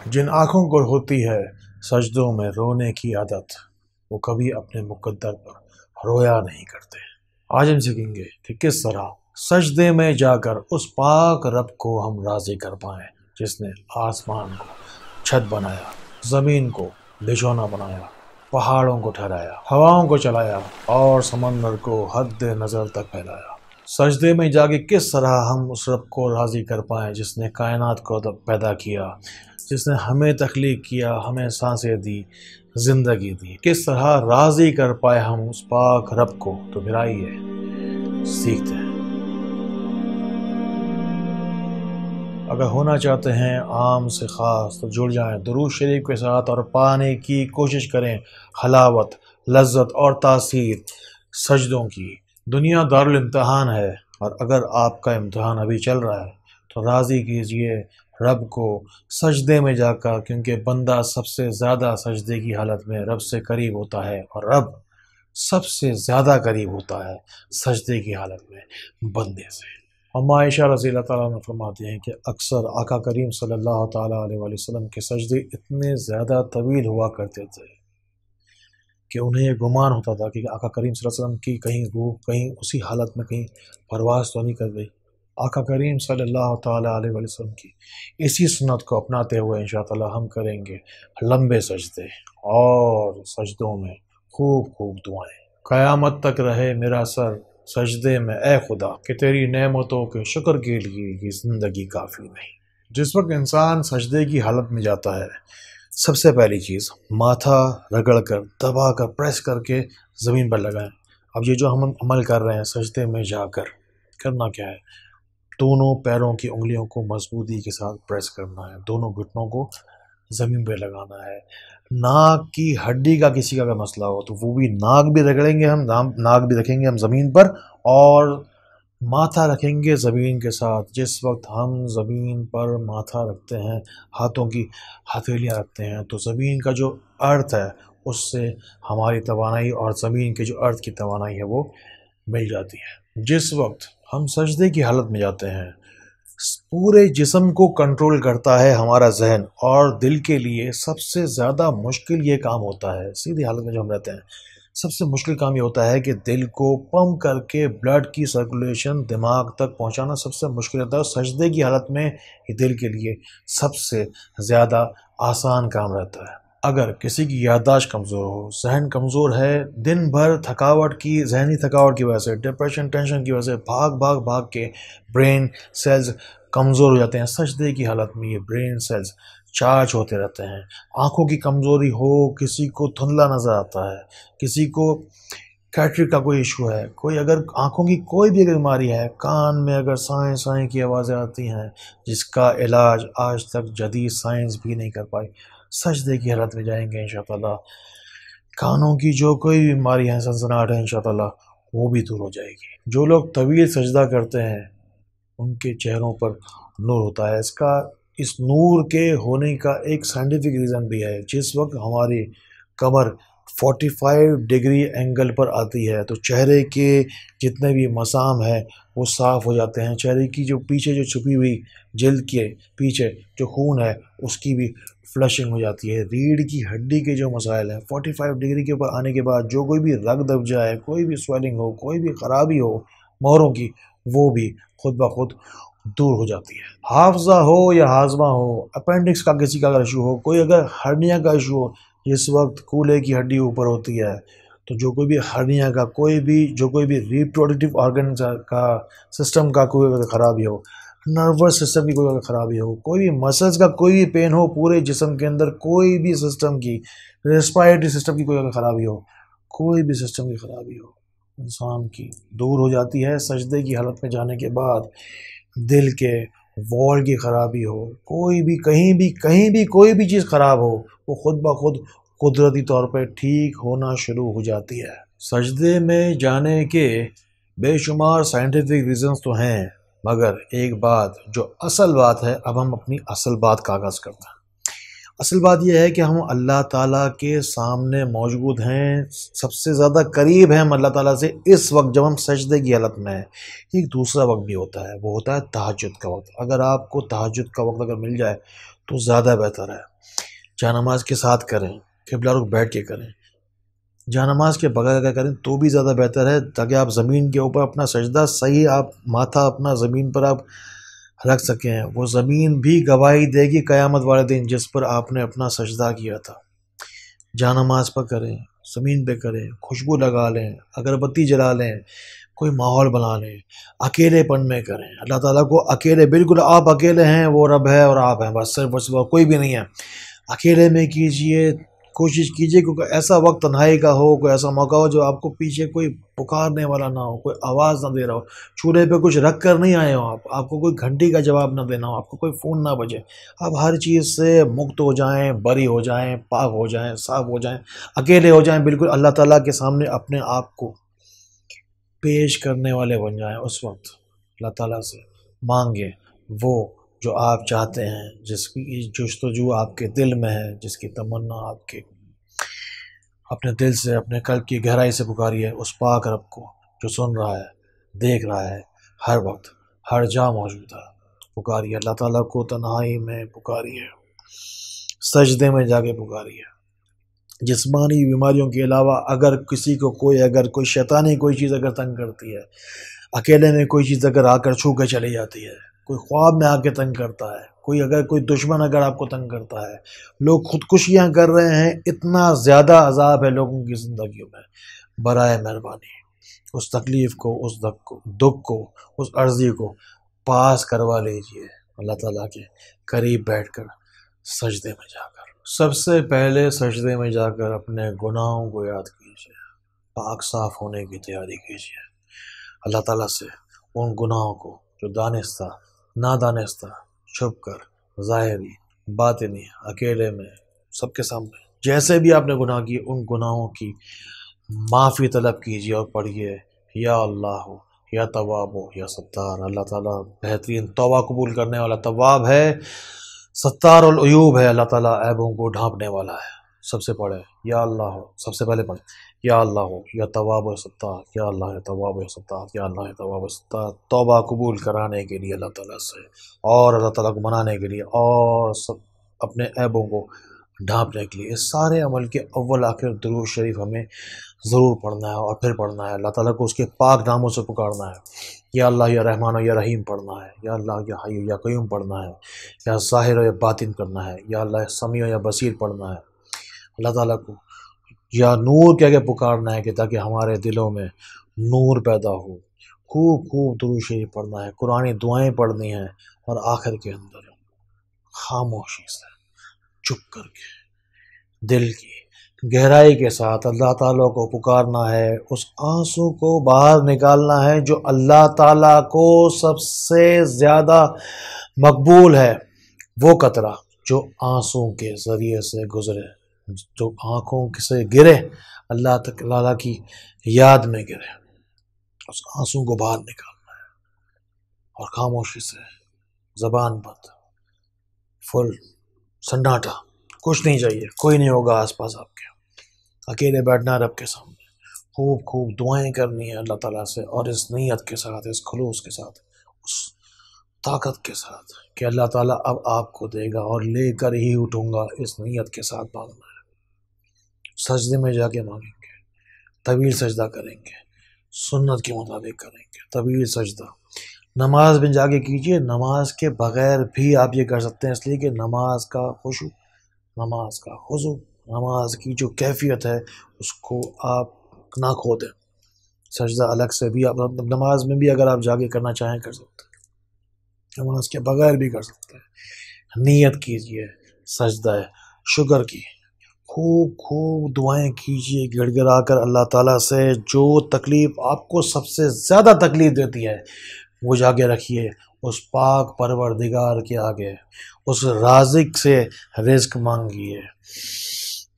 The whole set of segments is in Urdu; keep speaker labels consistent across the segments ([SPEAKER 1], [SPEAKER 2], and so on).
[SPEAKER 1] جن آنکھوں کو ہوتی ہے سجدوں میں رونے کی عادت، وہ کبھی اپنے مقدر پر رویا نہیں کرتے۔ آج ہم سیکھیں گے کہ کس طرح سجدے میں جا کر اس پاک رب کو ہم راضی کر پائیں جس نے آسمان کو چھت بنایا، زمین کو بچھونا بنایا، پہاڑوں کو ٹھہرایا، ہواؤں کو چلایا اور سمندر کو حد نظر تک پھیلایا۔ سجدے میں جا کے کس طرح ہم اس رب کو راضی کر پائیں جس نے کائنات کو پیدا کیا، جس نے ہمیں تخلیق کیا، ہمیں سانسیں دی، زندگی دی۔ کس طرح راضی کر پائے ہم اس پاک رب کو، تو پھر آئیے سیکھتے ہیں۔ اگر ہونا چاہتے ہیں عام سے خاص تو جڑ جائیں درود شریف کے ساتھ اور پانے کی کوشش کریں حلاوت، لذت اور تاثیر سجدوں کی۔ دنیا دارالامتحان ہے، اور اگر آپ کا امتحان ابھی چل رہا ہے تو راضی کیجئے رب کو سجدے میں جا کر، کیونکہ بندہ سب سے زیادہ سجدے کی حالت میں رب سے قریب ہوتا ہے، اور رب سب سے زیادہ قریب ہوتا ہے سجدے کی حالت میں بندے سے۔ ہم عائشہ رضی اللہ تعالیٰ عنہ فرماتے ہیں کہ اکثر آقا کریم صلی اللہ تعالیٰ علیہ وسلم کے سجدے اتنے زیادہ طویل ہوا کرتے تھے کہ انہیں یہ گمان ہوتا تھا کہ آقا کریم صلی اللہ علیہ وسلم کی کہیں روح کہیں اسی حالت میں کہیں پرواز تو نہیں کر گئی۔ آقا کریم صلی اللہ تعالیٰ علیہ وسلم کی اسی سنت کو اپناتے ہوئے انشاءاللہ ہم کریں گے لمبے سجدے اور سجدوں میں خوب خوب دعائیں۔ قیامت تک رہے میرا سر سجدے میں اے خدا، کہ تیری نعمتوں کے شکر کے لیے یہ زندگی کافی نہیں۔ جس وقت انسان سجدے کی حالت میں جاتا ہے، سب سے پہلی چیز ماتھا رگڑ کر دبا کر پریس کر کے زمین پر لگائیں۔ اب یہ جو ہم عمل کر رہے ہیں سجدے میں جا کر، کرنا کیا ہے؟ دونوں پیروں کی انگلیوں کو مضبوطی کے ساتھ پریس کرنا ہے، دونوں گھٹنوں کو زمین پہ لگانا ہے۔ ناک کی ہڈی کا کسی کا اگر مسئلہ ہو تو وہ بھی ناک بھی رگڑیں گے ہم، ناک بھی رکھیں گے ہم زمین پر، اور ماتھا رکھیں گے زمین کے ساتھ۔ جس وقت ہم زمین پر ماتھا رکھتے ہیں، ہاتھوں کی ہتھیلیاں رکھتے ہیں، تو زمین کا جو ارتھ ہے اس سے ہماری توانائی اور زمین کے جو ارتھ کی توانائی ہے وہ مل جاتی ہے۔ جس وقت ہم سجدے کی حالت میں جاتے ہیں، پورے جسم کو کنٹرول کرتا ہے ہمارا ذہن، اور دل کے لیے سب سے زیادہ مشکل یہ کام ہوتا ہے۔ سیدھی حالت میں جو ہم رہتے ہیں، سب سے مشکل کام یہ ہوتا ہے کہ دل کو پمپ کر کے بلڈ کی سرکولیشن دماغ تک پہنچانا سب سے مشکل ہوتا ہے، اور سجدے کی حالت میں یہ دل کے لیے سب سے زیادہ آسان کام رہتا ہے۔ اگر کسی کی یادداشت کمزور ہو، ذہن کمزور ہے، دن بھر ذہنی تھکاوٹ کی وجہ سے، ڈپریشن ٹینشن کی وجہ سے بھاگ کے برین سیلز کمزور ہو جاتے ہیں، سجدے کی حالت میں یہ برین سیلز چارج ہوتے رہتے ہیں۔ آنکھوں کی کمزوری ہو، کسی کو دھندلا نظر آتا ہے، کسی کو کیٹریک کا کوئی ایشو ہے، کوئی اگر آنکھوں کی کوئی بھی بیماری ہے، کان میں اگر سائیں سائیں کی آوازیں آتی ہیں جس کا علاج آج تک جدید سائنس بھی نہیں کر پائی، سجدے کی حالت میں جائیں گے انشاءاللہ کانوں کی جو کوئی بیماری ہے، سنسناہٹ ہے، انشاءاللہ وہ بھی دور ہو جائے گی۔ جو لوگ طویل سجدہ کرتے ہیں ان کے چہروں پر نور ہوتا ہے۔ اس نور کے ہونے کا ایک سائنٹیفک ریزن بھی ہے۔ جس وقت ہماری کمر 45 ڈگری اینگل پر آتی ہے تو چہرے کے جتنے بھی مسام ہیں وہ صاف ہو جاتے ہیں، چہرے کی جو پیچھے جو چھپی ہوئی جلد کے پیچھے جو خون ہے اس کی بھی فلشنگ ہو جاتی ہے۔ ریڑھ کی ہڈی کے جو مسائل ہیں 45 ڈگری کے اوپر آنے کے بعد جو کوئی بھی رگ دب جائے، کوئی بھی سویلنگ ہو، کوئی بھی خرابی ہو مہروں کی، وہ بھی خود بخود دور ہو جاتی ہے۔ حافظہ ہو یا ہاضمہ ہو، اپینڈکس کا کسی کا اگر ایشو ہو، کوئی اگر ہرنیا کا ایشو ہو، جس وقت کولے کی ہڈی اوپر ہوتی ہے تو جو کوئی بھی ہرنیا کا کوئی بھی ریپروڈکٹیو آرگن کا سسٹم کا کوئی اگر خرابی ہو، نروس سسٹم کی کوئی اگر خرابی ہو، کوئی بھی مسلز کا کوئی بھی پین ہو، پورے جسم کے اندر کوئی بھی سسٹم کی، ریسپائریٹری سسٹم کی کوئی اگر خرابی ہو، کوئی بھی سسٹم کی خرابی ہو، انسان کی دور ہو جاتی ہے سجدے کی حالت میں جانے کے بعد۔ دل کے وال کی خرابی ہو، کوئی بھی کہیں بھی کوئی بھی چیز خراب ہو، وہ خود بخود قدرتی طور پہ ٹھیک ہونا شروع ہو جاتی ہے۔ سجدے میں جانے کے بے شمار سائنٹیفک ریزنز تو ہیں، مگر ایک بات جو اصل بات ہے، اب ہم اپنی اصل بات کا آغاز کرتے ہیں۔ اصل بات یہ ہے کہ ہم اللہ تعالیٰ کے سامنے موجود ہیں، سب سے زیادہ قریب ہیں ہم اللہ تعالیٰ سے اس وقت جب ہم سجدے کی حالت میں ہیں۔ ایک دوسرا وقت بھی ہوتا ہے، وہ ہوتا ہے تہجد کا وقت۔ اگر آپ کو تہجد کا وقت اگر مل جائے تو زیادہ بہتر ہے. جا نماز کے ساتھ کریں، قبلہ رخ بیٹھ کے کریں. جا نماز کے بغیر اگر کریں تو بھی زیادہ بہتر ہے، تاکہ آپ زمین کے اوپر اپنا سجدہ صحیح، آپ ماتھا اپنا زمین پر آپ رکھ سکیں. وہ زمین بھی گواہی دے گی قیامت والے دن جس پر آپ نے اپنا سجدہ کیا تھا. جا نماز پر کریں، زمین پہ کریں، خوشبو لگا لیں، اگربتی جلا لیں، کوئی ماحول بنا لیں. اکیلے پن میں کریں. اللہ تعالیٰ کو اکیلے، بالکل آپ اکیلے ہیں، وہ رب ہے اور آپ ہیں، بس صرف کوئی بھی نہیں ہے. اکیلے میں کیجئے، کوشش کیجئے کیونکہ ایسا وقت تنہائی کا ہو، کوئی ایسا موقع ہو جو آپ کو پیچھے کوئی پکارنے والا نہ ہو، کوئی آواز نہ دے رہا ہو، چولہے پہ کچھ رکھ کر نہیں آئے ہو آپ کو کوئی گھنٹی کا جواب نہ دینا ہو، آپ کو کوئی فون نہ بجے. آپ ہر چیز سے مکت ہو جائیں، بری ہو جائیں، پاک ہو جائیں، صاف ہو جائیں، اکیلے ہو جائیں، بالکل اللہ تعالیٰ کے سامنے اپنے آپ کو پیش کرنے والے بن جائیں. اس وقت اللہ تعالیٰ سے مانگے وہ جو آپ چاہتے ہیں، جس کی جستجو آپ کے دل میں ہے، جس کی تمنا آپ کے اپنے دل سے، اپنے قلب کی گہرائی سے پکاریے اس پاک رب کو جو سن رہا ہے، دیکھ رہا ہے، ہر وقت ہر جا موجود ہے. پکاریے اللہ تعالیٰ کو، تنہائی میں پکاریے، سجدے میں جا کے پکاریے. جسمانی بیماریوں کے علاوہ اگر کسی کو کوئی شیطانی کوئی چیز اگر تنگ کرتی ہے، اکیلے میں کوئی چیز اگر آ کر چھو کے چلی جاتی ہے، کوئی خواب میں آ کے تنگ کرتا ہے، کوئی دشمن اگر آپ کو تنگ کرتا ہے، لوگ خودکشیاں کر رہے ہیں، اتنا زیادہ عذاب ہے لوگوں کی زندگیوں میں، برائے مہربانی اس تکلیف کو، اس دکھ کو، اس عرضی کو پاس کروا لیجئے اللہ تعالیٰ کے قریب بیٹھ کر، سجدے میں جا کر. سب سے پہلے سجدے میں جا کر اپنے گناہوں کو یاد کیجئے، پاک صاف ہونے کی تیاری کیجئے. اللہ تعالیٰ سے ان گناہوں کو جو دانستہ، نادانستہ، چھپ کر، ظاہری، باطنی، اکیلے میں، سب کے سامنے جیسے بھی آپ نے گناہ کیے، ان گناہوں کی معافی طلب کیجئے اور پڑھیے یا اللہ ہو، یا تواب ہو، یا ستار. اللہ تعالیٰ بہترین توبہ قبول کرنے والا تواب ہے، ستار العیوب ہے. اللہ تعالیٰ عیبوں کو ڈھانپنے والا ہے. سب سے پڑھے یا اللہ ہو، سب سے پہلے پڑھے یا اللہ ہو، یا تواب و ستار، یا اللہ ہے تواب و ستار، یا اللہ ہے تواب و ستار. توبہ قبول کرانے کے لیے اللہ تعالیٰ سے، اور اللہ تعالیٰ کو منانے کے لیے، اور سب اپنے عیبوں کو ڈھانپنے کے لیے. اس سارے عمل کے اول آخر درود شریف ہمیں ضرور پڑھنا ہے، اور پھر پڑھنا ہے اللہ تعالیٰ کو اس کے پاک ناموں سے پکارنا ہے. یا اللہ یا رحمان و یا رحیم پڑھنا ہے، یا اللہ یا حی یا قیوم پڑھنا ہے، یا ظاہر و یا باطن کرنا ہے، یا اللہ سمیع و یا بصیر پڑھنا ہے. اللہ تعالیٰ کو یا نور کہہ کے پکارنا ہے کہ تاکہ ہمارے دلوں میں نور پیدا ہو. خوب خوب درود شریف پڑھنا ہے، قرآنی دعائیں پڑھنی ہیں، اور آخر کے اندر خاموشی سے، چپ کر کے، دل کی گہرائی کے ساتھ اللہ تعالیٰ کو پکارنا ہے. اس آنسو کو باہر نکالنا ہے جو اللہ تعالیٰ کو سب سے زیادہ مقبول ہے، وہ قطرہ جو آنسو کے ذریعے سے گزرے، جو آنکھوں سے گرے، اللہ تعالیٰ کی یاد میں گرے. اس آنسو کو باہر نکالنا ہے، اور خاموشی سے، زبان بند، فل سناٹا، کچھ نہیں چاہیے، کوئی نہیں ہوگا آس پاس آپ کے، اکیلے بیٹھنا رب کے سامنے، خوب خوب دعائیں کرنی ہے اللہ تعالیٰ سے، اور اس نیت کے ساتھ، اس خلوص کے ساتھ، اس طاقت کے ساتھ کہ اللہ تعالیٰ اب آپ کو دے گا اور لے کر ہی اٹھوں گا. اس نیت کے ساتھ مانگنا ہے. سجدے میں جا کے مانگیں گے، طویل سجدہ کریں گے، سنت کے مطابق کریں گے، طویل سجدہ. نماز میں جا کے کیجئے، نماز کے بغیر بھی آپ یہ کر سکتے ہیں، اس لیے کہ نماز کا خشوع، نماز کا خضوع، نماز کی جو کیفیت ہے اس کو آپ نہ کھو دیں. سجدہ الگ سے بھی آپ نماز میں بھی اگر آپ جا کے کرنا چاہیں کر سکتے ہیں، نماز کے بغیر بھی کر سکتے ہیں. نیت کیجئے سجدہ شکر کی، خوب خوب دعائیں کیجئے گڑ گڑا کر اللہ تعالیٰ سے. جو تکلیف آپ کو سب سے زیادہ تکلیف دیتی ہے وہ جا کے رکھیے اس پاک پروردگار کے آگے، اس رازق سے رزق مانگیے،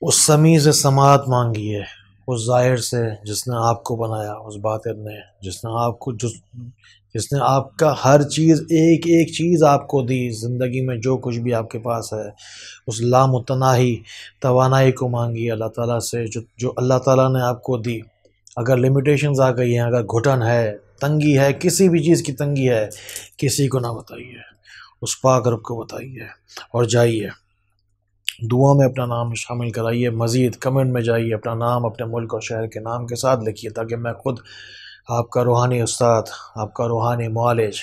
[SPEAKER 1] اس سمیع سے سماعت مانگیے، اس ظاہر سے جس نے آپ کو بنایا، اس باطن نے جس نے آپ کا ہر چیز، ایک ایک چیز آپ کو دی زندگی میں، جو کچھ بھی آپ کے پاس ہے، اس لامتناہی توانائی کو مانگیے اللہ تعالیٰ سے جو اللہ تعالیٰ نے آپ کو دی. اگر لمیٹیشنز آ گئی ہیں، اگر گھٹن ہے، تنگی ہے، کسی بھی چیز کی تنگی ہے، کسی کو نہ بتائیے، اس پاک رب کو بتائیے اور جائیے دعا میں اپنا نام شامل کرائیے. مزید کمنٹ میں جائیے اپنا نام اپنے ملک اور شہر کے نام کے ساتھ لکھیے تاکہ میں خود آپ کا روحانی استاد، آپ کا روحانی معالج.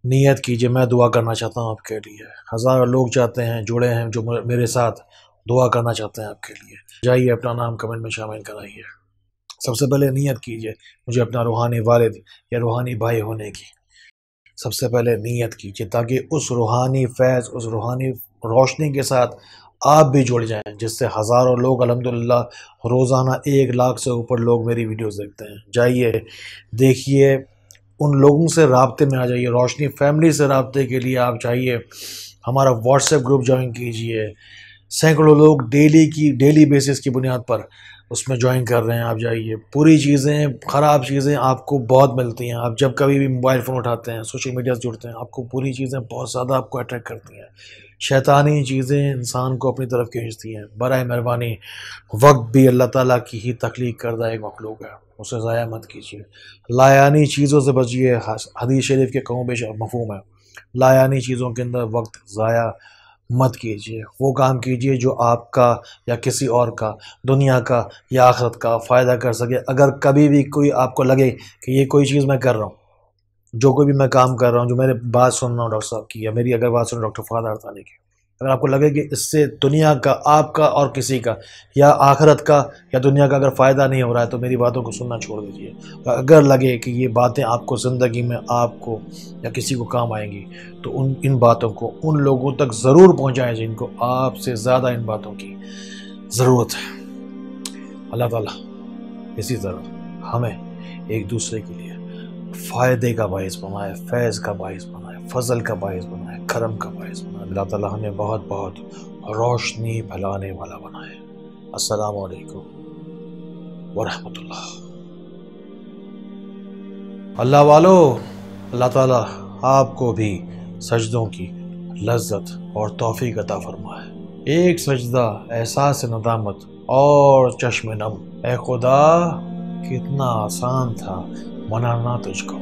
[SPEAKER 1] نیت کیجئے، میں دعا کرنا چاہتا ہوں آپ کے لیے. ہزاروں لوگ چاہتے ہیں جڑے ہیں جو میرے ساتھ دعا کرنا چاہتے ہیں آپ کے لیے. جائیے اپنا نام کمنٹ میں شامل کرائیے. سب سے پہلے نیت کیجئے مجھے اپنا روحانی والد یا روحانی بھائی ہونے کی. سب سے پہلے نیت کیجئے تاکہ اس روحانی فیض، اس روحانی روشنی کے ساتھ آپ بھی جڑ جائیں، جس سے ہزاروں لوگ الحمدللہ روزانہ 1 لاکھ سے اوپر لوگ میری ویڈیوز دیکھتے ہیں. جائیے دیکھیے، ان لوگوں سے رابطے میں آ جائیے. روشنی فیملی سے رابطے کے لیے آپ چاہیے ہمارا واٹس ایپ گروپ جوائن کیجئے. سینکڑوں لوگ ڈیلی بیسس کی بنیاد پر اس میں جوائن کر رہے ہیں. آپ جائیے، پوری چیزیں، خراب چیزیں آپ کو بہت ملتی ہیں. آپ جب کبھی بھی موبائل فون اٹھاتے ہیں، سوشل میڈیا سے جڑتے ہیں، آپ کو پوری چیزیں بہت زیادہ آپ کو اٹریکٹ کرتی ہیں. شیطانی چیزیں انسان کو اپنی طرف کھینچتی ہیں. برائے مہربانی وقت بھی اللہ تعالیٰ کی ہی تخلیق کردہ ایک مخلوق ہے، اسے ضائع مت کیجیے. لایانی چیزوں سے بچیے. حدیث شریف کے کم و بیش مفہوم ہے. لایانی چیزوں کے اندر وقت ضائع مت کیجیے. وہ کام کیجیے جو آپ کا یا کسی اور کا، دنیا کا یا آخرت کا فائدہ کر سکے. اگر کبھی بھی کوئی آپ کو لگے کہ یہ کوئی چیز میں کر رہا ہوں، جو کوئی بھی میں کام کر رہا ہوں، جو میرے بات سن رہا ہوں ڈاکٹر صاحب کی، یا میری اگر بات سن ڈاکٹر فہد ارتانی کی، اگر آپ کو لگے کہ اس سے دنیا کا، آپ کا اور کسی کا یا آخرت کا یا دنیا کا اگر فائدہ نہیں ہو رہا ہے تو میری باتوں کو سننا چھوڑ دیجیے. اگر لگے کہ یہ باتیں آپ کو زندگی میں آپ کو یا کسی کو کام آئیں گی تو ان باتوں کو ان لوگوں تک ضرور پہنچائیں جن کو آپ سے زیادہ ان باتوں کی ضرورت ہے. اللہ تعالیٰ اسی طرح ہمیں ایک دوسرے کے لیے فائدے کا باعث بنائے، فیض کا باعث بنائے، فضل کا باعث بنائے، کرم کا باعث بنائے. اللہ تعالیٰ ہمیں بہت بہت روشنی پھیلانے والا بنائے. السلام علیکم ورحمۃ اللہ. اللہ والو، اللہ تعالیٰ آپ کو بھی سجدوں کی لذت اور توفیق عطا فرمائے. ایک سجدہ احساس ندامت اور چشم نم. اے خدا، کتنا آسان تھا منانا تجھ کو.